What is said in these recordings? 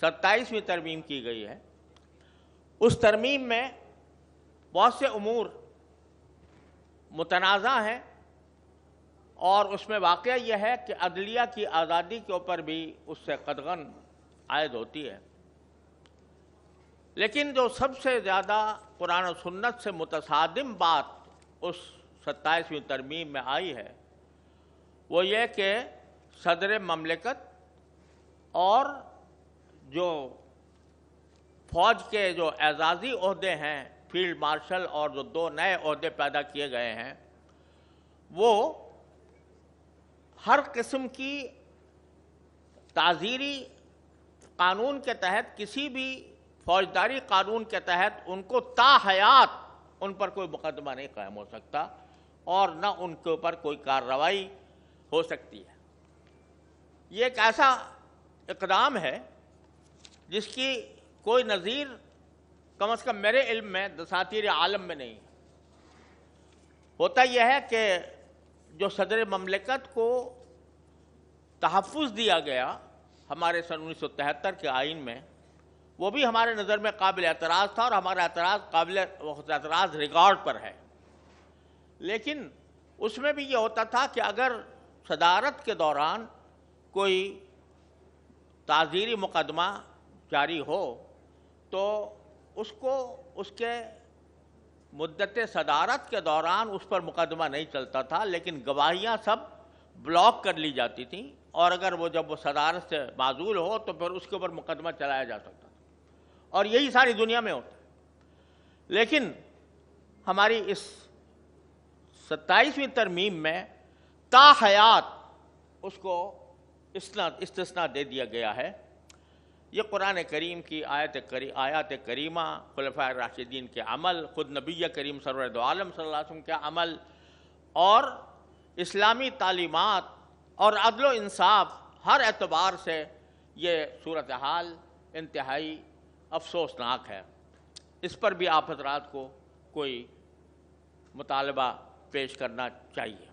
27ویں ترمیم کی گئی ہے، اس ترمیم میں بہت سے امور متنازع ہیں، اور اس میں واقعہ یہ ہے کہ عدلیہ کی آزادی کے اوپر بھی اس سے قدغن عائد ہوتی ہے۔ لیکن جو سب سے زیادہ قرآن و سنت سے متصادم بات اس 27ویں ترمیم میں آئی ہے وہ یہ کہ صدر مملکت اور جو فوج کے جو اعزازی عہدے ہیں، فیلڈ مارشل، اور جو 2 نئے عہدے پیدا کیے گئے ہیں، وہ ہر قسم کی تعزیری قانون کے تحت، کسی بھی فوجداری قانون کے تحت ان کو تا حیات ان پر کوئی مقدمہ نہیں قائم ہو سکتا، اور نہ ان کے اوپر کوئی کارروائی ہو سکتی ہے۔ یہ ایک ایسا اقدام ہے جس کی کوئی نظیر کم از کم میرے علم میں دساتیر عالم میں نہیں ہے۔ ہوتا یہ ہے کہ جو صدر مملکت کو تحفظ دیا گیا ہمارے سن 1973 کے آئین میں، وہ بھی ہمارے نظر میں قابل اعتراض تھا، اور ہمارا اعتراض قابل اعتراض ریکارڈ پر ہے۔ لیکن اس میں بھی یہ ہوتا تھا کہ اگر صدارت کے دوران کوئی تعزیری مقدمہ جاری ہو تو اس کو اس کے مدت صدارت کے دوران اس پر مقدمہ نہیں چلتا تھا، لیکن گواہیاں سب بلاک کر لی جاتی تھیں، اور اگر وہ جب وہ صدارت سے معزول ہو تو پھر اس کے اوپر مقدمہ چلایا جا سکتا تھا، اور یہی ساری دنیا میں ہوتا ہے۔ لیکن ہماری اس 27ویں ترمیم میں تا حیات اس کو استثناء دے دیا گیا ہے۔ یہ قرآن کریم کی آیات کریمہ، خلفائے راشدین کے عمل، خود نبی کریم سرور دو عالم صلی اللہ علیہ وسلم کے عمل، اور اسلامی تعلیمات اور عدل و انصاف، ہر اعتبار سے یہ صورتحال انتہائی افسوسناک ہے۔ اس پر بھی آپ حضرات کو کوئی مطالبہ پیش کرنا چاہیے۔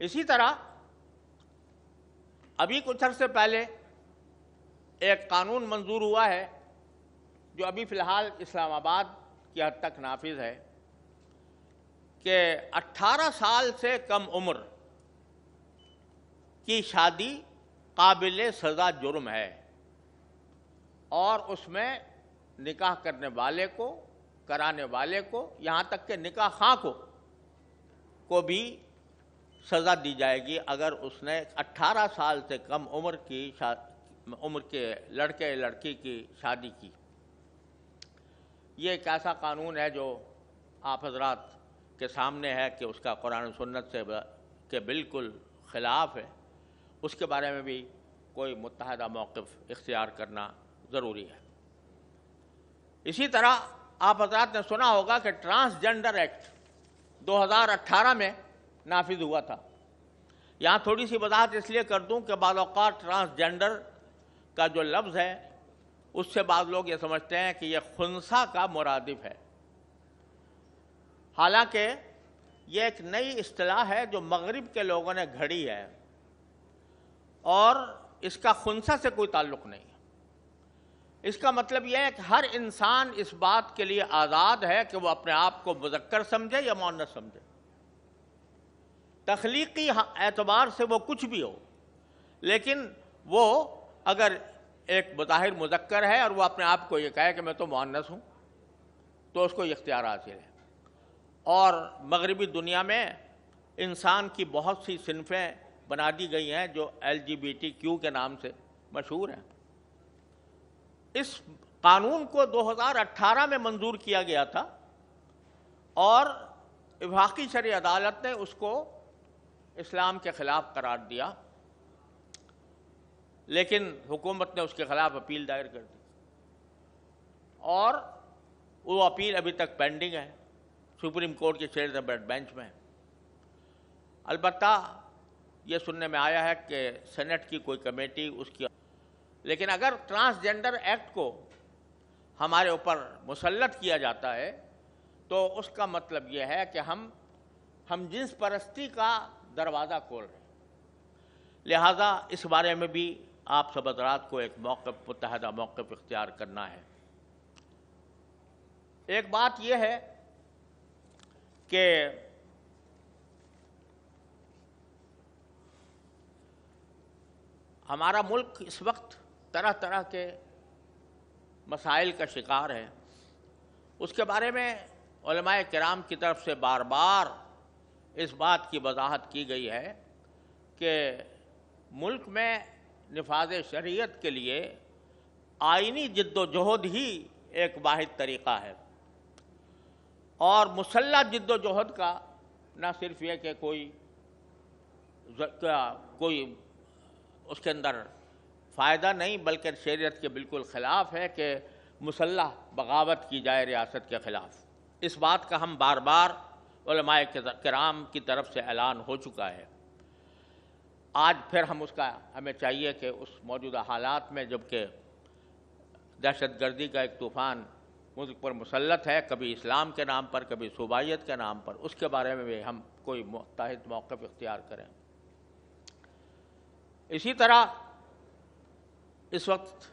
اسی طرح ابھی کچھ عرصے پہلے ایک قانون منظور ہوا ہے جو ابھی فی الحال اسلام آباد کی حد تک نافذ ہے، کہ 18 سال سے کم عمر کی شادی قابل سزا جرم ہے، اور اس میں نکاح کرنے والے کو، کرانے والے کو، یہاں تک کہ نکاح خواہ کو بھی سزا دی جائے گی اگر اس نے 18 سال سے کم عمر کے لڑکے لڑکی کی شادی کی۔ یہ ایک ایسا قانون ہے جو آپ حضرات کے سامنے ہے کہ اس کا قرآن و سنت سے کے بالکل خلاف ہے۔ اس کے بارے میں بھی کوئی متحدہ موقف اختیار کرنا ضروری ہے۔ اسی طرح آپ حضرات نے سنا ہوگا کہ ٹرانسجنڈر ایکٹ 2018 میں نافذ ہوا تھا۔ یہاں تھوڑی سی وضاحت اس لیے کر دوں کہ بعض اوقات ٹرانسجنڈر کا جو لفظ ہے اس سے بعض لوگ یہ سمجھتے ہیں کہ یہ خنثی کا مرادف ہے، حالانکہ یہ ایک نئی اصطلاح ہے جو مغرب کے لوگوں نے گھڑی ہے، اور اس کا خنثی سے کوئی تعلق نہیں ہے۔ اس کا مطلب یہ ہے کہ ہر انسان اس بات کے لیے آزاد ہے کہ وہ اپنے آپ کو مذکر سمجھے یا مؤنث سمجھے، تخلیقی اعتبار سے وہ کچھ بھی ہو، لیکن وہ اگر ایک بظاہر مذکر ہے اور وہ اپنے آپ کو یہ کہے کہ میں تو مؤنث ہوں تو اس کو یہ اختیار حاصل ہے۔ اور مغربی دنیا میں انسان کی بہت سی صنفیں بنا دی گئی ہیں جو LGBTQ کے نام سے مشہور ہیں۔ اس قانون کو 2018 میں منظور کیا گیا تھا، اور وفاقی شرعی عدالت نے اس کو اسلام کے خلاف قرار دیا، لیکن حکومت نے اس کے خلاف اپیل دائر کر دی، اور وہ اپیل ابھی تک پینڈنگ ہے، سپریم کورٹ کے چیئر بیڈ بینچ میں۔ البتہ یہ سننے میں آیا ہے کہ سینٹ کی کوئی کمیٹی اس کی، لیکن اگر ٹرانسجنڈر ایکٹ کو ہمارے اوپر مسلط کیا جاتا ہے تو اس کا مطلب یہ ہے کہ ہم جنس پرستی کا دروازہ کھول رہے ہیں۔ لہذا اس بارے میں بھی آپ سب حضرات کو ایک موقف، متحدہ موقف اختیار کرنا ہے۔ ایک بات یہ ہے کہ ہمارا ملک اس وقت طرح طرح کے مسائل کا شکار ہے۔ اس کے بارے میں علماء کرام کی طرف سے بار بار اس بات کی وضاحت کی گئی ہے کہ ملک میں نفاذ شریعت کے لیے آئینی جد و جہد ہی ایک واحد طریقہ ہے، اور مسلح جد و جہد کا نہ صرف یہ کہ کوئی اس کے اندر فائدہ نہیں، بلکہ شریعت کے بالکل خلاف ہے کہ مسلح بغاوت کی جائے ریاست کے خلاف۔ اس بات کا ہم بار بار علماء کرام کی طرف سے اعلان ہو چکا ہے۔ آج پھر ہمیں چاہیے کہ اس موجودہ حالات میں، جبکہ دہشت گردی کا ایک طوفان ملک پر مسلط ہے، کبھی اسلام کے نام پر، کبھی صوبائیت کے نام پر، اس کے بارے میں بھی ہم کوئی متحد موقف اختیار کریں۔ اسی طرح اس وقت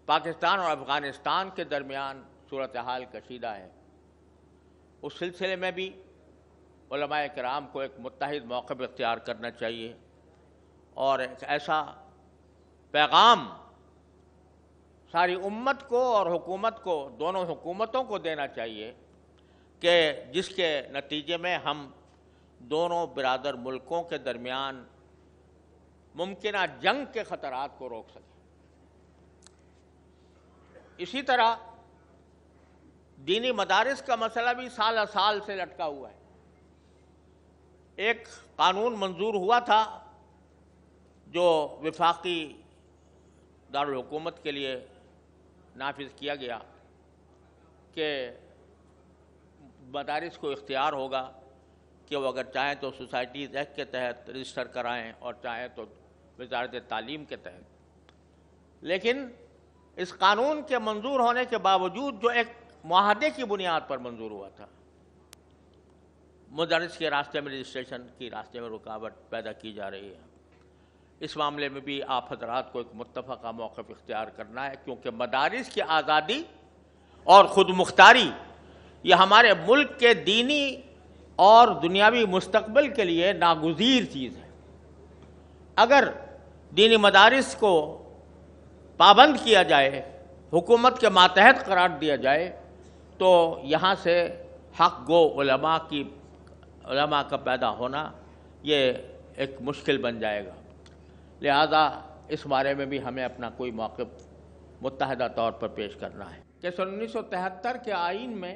پاکستان اور افغانستان کے درمیان صورتحال کشیدہ ہے۔ اس سلسلے میں بھی علماء کرام کو ایک متحد موقف اختیار کرنا چاہیے، اور ایک ایسا پیغام ساری امت کو اور حکومت کو، دونوں حکومتوں کو دینا چاہیے کہ جس کے نتیجے میں ہم دونوں برادر ملکوں کے درمیان ممکنہ جنگ کے خطرات کو روک سکیں۔ اسی طرح دینی مدارس کا مسئلہ بھی سال سال سے لٹکا ہوا ہے۔ ایک قانون منظور ہوا تھا جو وفاقی دارالحکومت کے لیے نافذ کیا گیا کہ مدارس کو اختیار ہوگا کہ وہ اگر چاہیں تو سوسائٹیز ایکٹ کے تحت رجسٹر کرائیں اور چاہیں تو وزارت تعلیم کے تحت۔ لیکن اس قانون کے منظور ہونے کے باوجود، جو ایک معاہدے کی بنیاد پر منظور ہوا تھا، مدارس کے راستے میں رجسٹریشن کی راستے میں رکاوٹ پیدا کی جا رہی ہے۔ اس معاملے میں بھی آپ حضرات کو ایک متفقہ موقف اختیار کرنا ہے، کیونکہ مدارس کی آزادی اور خود مختاری یہ ہمارے ملک کے دینی اور دنیاوی مستقبل کے لیے ناگزیر چیز ہے۔ اگر دینی مدارس کو پابند کیا جائے، حکومت کے ماتحت قرار دیا جائے، تو یہاں سے حق گو علماء کا پیدا ہونا یہ ایک مشکل بن جائے گا۔ لہذا اس بارے میں بھی ہمیں اپنا کوئی موقف متحدہ طور پر پیش کرنا ہے کہ 1973 کے آئین میں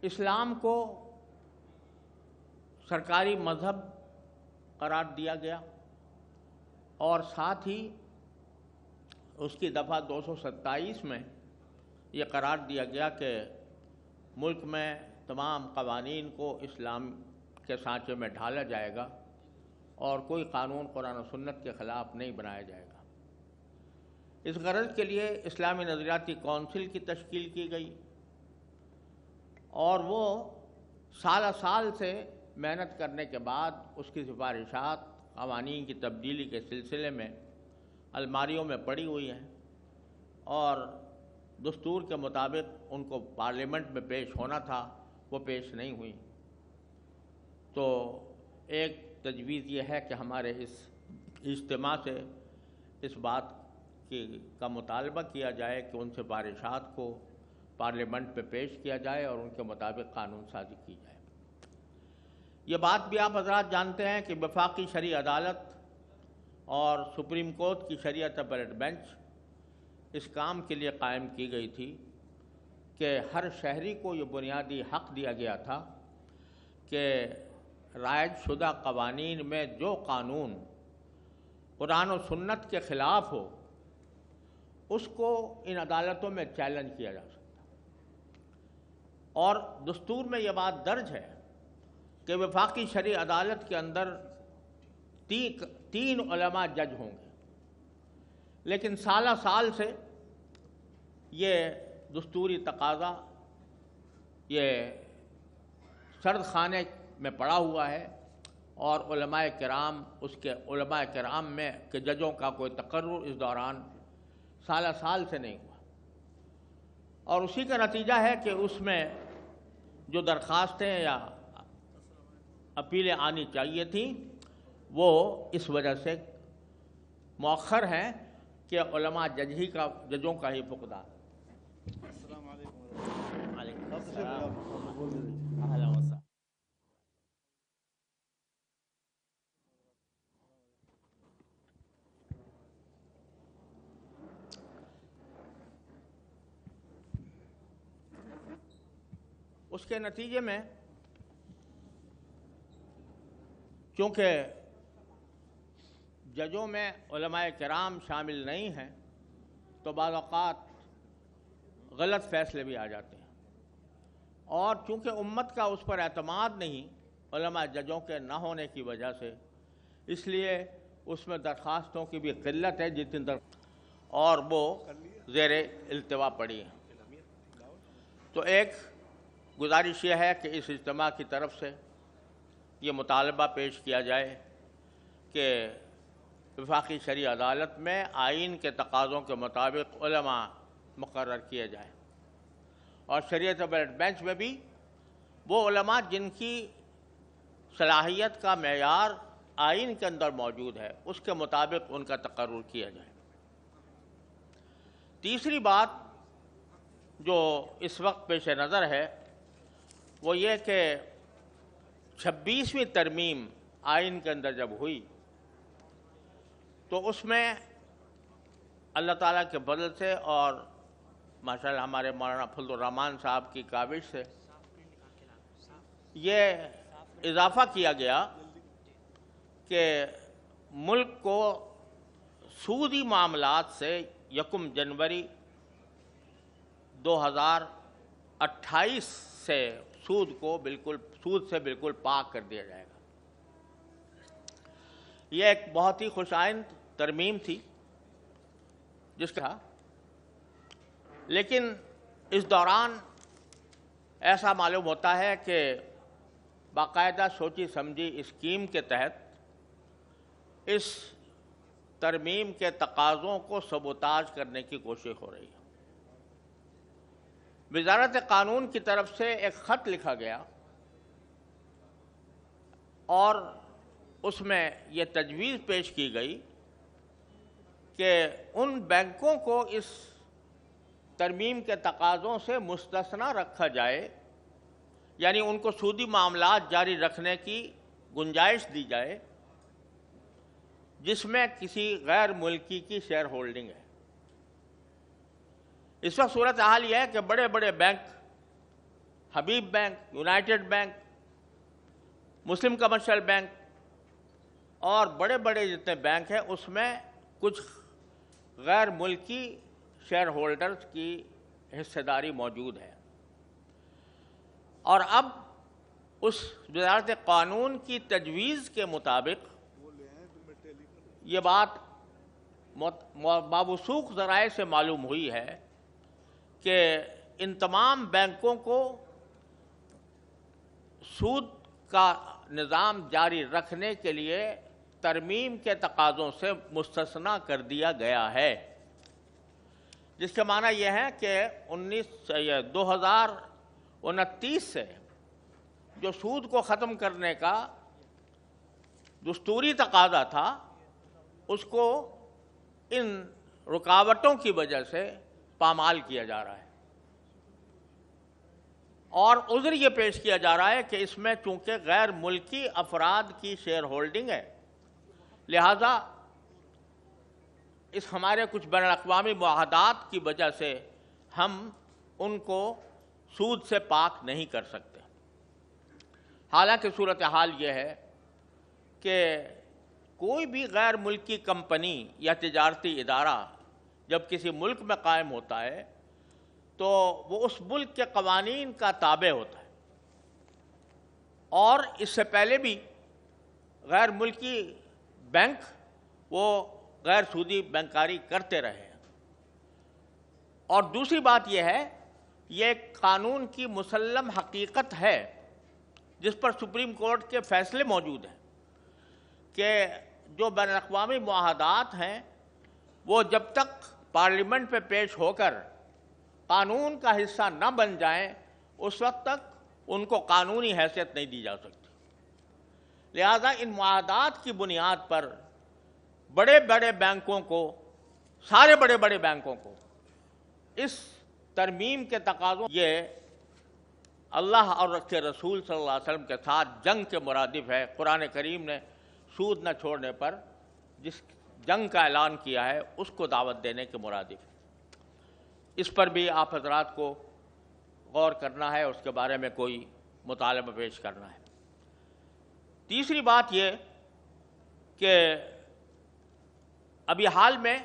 اسلام کو سرکاری مذہب قرار دیا گیا، اور ساتھ ہی اس کی دفعہ 227 میں یہ قرار دیا گیا کہ ملک میں تمام قوانین کو اسلام کے سانچے میں ڈھالا جائے گا اور کوئی قانون قرآن و سنت کے خلاف نہیں بنایا جائے گا۔ اس غرض کے لیے اسلامی نظریاتی کونسل کی تشکیل کی گئی، اور وہ سال سے محنت کرنے کے بعد اس کی سفارشات قوانین کی تبدیلی کے سلسلے میں الماریوں میں پڑی ہوئی ہیں، اور دستور کے مطابق ان کو پارلیمنٹ میں پیش ہونا تھا، وہ پیش نہیں ہوئی۔ تو ایک تجویز یہ ہے کہ ہمارے اس اجتماع سے اس بات کا مطالبہ کیا جائے کہ ان سفارشات کو پارلیمنٹ میں پیش کیا جائے اور ان کے مطابق قانون سازی کی جائے۔ یہ بات بھی آپ حضرات جانتے ہیں کہ وفاقی شرعی عدالت اور سپریم کورٹ کی شریعت اپیلیٹ بینچ اس کام کے لیے قائم کی گئی تھی کہ ہر شہری کو یہ بنیادی حق دیا گیا تھا کہ رائج شدہ قوانین میں جو قانون قرآن و سنت کے خلاف ہو اس کو ان عدالتوں میں چیلنج کیا جا سکتا، اور دستور میں یہ بات درج ہے کہ وفاقی شرعی عدالت کے اندر 3 علماء جج ہوں گے، لیکن سال سے یہ دستوری تقاضا یہ سرد خانے میں پڑا ہوا ہے، اور علماء کرام علماء کرام میں کہ ججوں کا کوئی تقرر اس دوران سال سے نہیں ہوا، اور اسی کا نتیجہ ہے کہ اس میں جو درخواستیں یا اپیلیں آنی چاہیے تھیں وہ اس وجہ سے مؤخر ہیں کہ علماء ججوں کا ہی فقدان۔ السلام علیکم۔ وعلیکم السلام۔ اہلا وسہلا۔ اس کے نتیجے میں چونکہ ججوں میں علماء کرام شامل نہیں ہیں تو بعض اوقات غلط فیصلے بھی آ جاتے ہیں، اور چونکہ امت کا اس پر اعتماد نہیں علماء ججوں کے نہ ہونے کی وجہ سے، اس لیے اس میں درخواستوں کی بھی قلت ہے اور وہ زیر التوا پڑی ہیں۔ تو ایک گزارش یہ ہے کہ اس اجتماع کی طرف سے یہ مطالبہ پیش کیا جائے کہ وفاقی شرعی عدالت میں آئین کے تقاضوں کے مطابق علماء مقرر کیے جائیں، اور شریعت بینچ میں بھی وہ علماء جن کی صلاحیت کا معیار آئین کے اندر موجود ہے اس کے مطابق ان کا تقرر کیا جائے۔ تیسری بات جو اس وقت پیش نظر ہے وہ یہ کہ 26ویں ترمیم آئین کے اندر جب ہوئی تو اس میں اللہ تعالیٰ کے فضل سے اور ماشاءاللہ ہمارے مولانا فضل الرحمان صاحب کی کاوش سے یہ اضافہ کیا گیا کہ ملک کو سودی معاملات سے 1 جنوری 2028 سے سود سے بالکل پاک کر دیا جائے گا۔ یہ ایک بہت ہی خوش آئند ترمیم تھی جس کا، لیکن اس دوران ایسا معلوم ہوتا ہے کہ باقاعدہ سوچی سمجھی اسکیم کے تحت اس ترمیم کے تقاضوں کو سبوتاژ کرنے کی کوشش ہو رہی ہے۔ وزارت قانون کی طرف سے ایک خط لکھا گیا اور اس میں یہ تجویز پیش کی گئی کہ ان بینکوں کو اس ترمیم کے تقاضوں سے مستثنی رکھا جائے، یعنی ان کو سودی معاملات جاری رکھنے کی گنجائش دی جائے جس میں کسی غیر ملکی کی شیئر ہولڈنگ ہے۔ اس وقت صورتحال یہ ہے کہ بڑے بڑے بینک، حبیب بینک، یونائٹڈ بینک، مسلم کمرشل بینک اور بڑے بڑے جتنے بینک ہیں اس میں کچھ غیر ملکی شیئر ہولڈرز کی حصہ داری موجود ہے، اور اب اس وزارت قانون کی تجویز کے مطابق یہ بات موثوق ذرائع سے معلوم ہوئی ہے کہ ان تمام بینکوں کو سود کا نظام جاری رکھنے کے لیے ترمیم کے تقاضوں سے مستثنی کر دیا گیا ہے، جس کے معنی یہ ہے کہ 2029 سے جو سود کو ختم کرنے کا دستوری تقاضا تھا اس کو ان رکاوٹوں کی وجہ سے پامال کیا جا رہا ہے، اور عذر یہ پیش کیا جا رہا ہے کہ اس میں چونکہ غیر ملکی افراد کی شیئر ہولڈنگ ہے لہذا اس ہمارے کچھ بین الاقوامی معاہدات کی وجہ سے ہم ان کو سود سے پاک نہیں کر سکتے۔ حالانکہ صورتحال یہ ہے کہ کوئی بھی غیر ملکی کمپنی یا تجارتی ادارہ جب کسی ملک میں قائم ہوتا ہے تو وہ اس ملک کے قوانین کا تابع ہوتا ہے، اور اس سے پہلے بھی غیر ملکی بینک وہ غیر سودی بینکاری کرتے رہے ہیں۔ اور دوسری بات یہ ہے، یہ ایک قانون کی مسلم حقیقت ہے جس پر سپریم کورٹ کے فیصلے موجود ہیں کہ جو بین الاقوامی معاہدات ہیں وہ جب تک پارلیمنٹ پہ پیش ہو کر قانون کا حصہ نہ بن جائیں اس وقت تک ان کو قانونی حیثیت نہیں دی جا سکتی۔ لہذا ان معاہدات کی بنیاد پر بڑے بڑے بینکوں کو، سارے بڑے بڑے بینکوں کو اس ترمیم کے تقاضوں، یہ اللہ اور اس کے رسول صلی اللہ علیہ وسلم کے ساتھ جنگ کے مرادف ہے۔ قرآن کریم نے سود نہ چھوڑنے پر جس جنگ کا اعلان کیا ہے اس کو دعوت دینے کے مرادف ہے۔ اس پر بھی آپ حضرات کو غور کرنا ہے، اس کے بارے میں کوئی مطالبہ پیش کرنا ہے۔ تیسری بات یہ کہ ابھی حال میں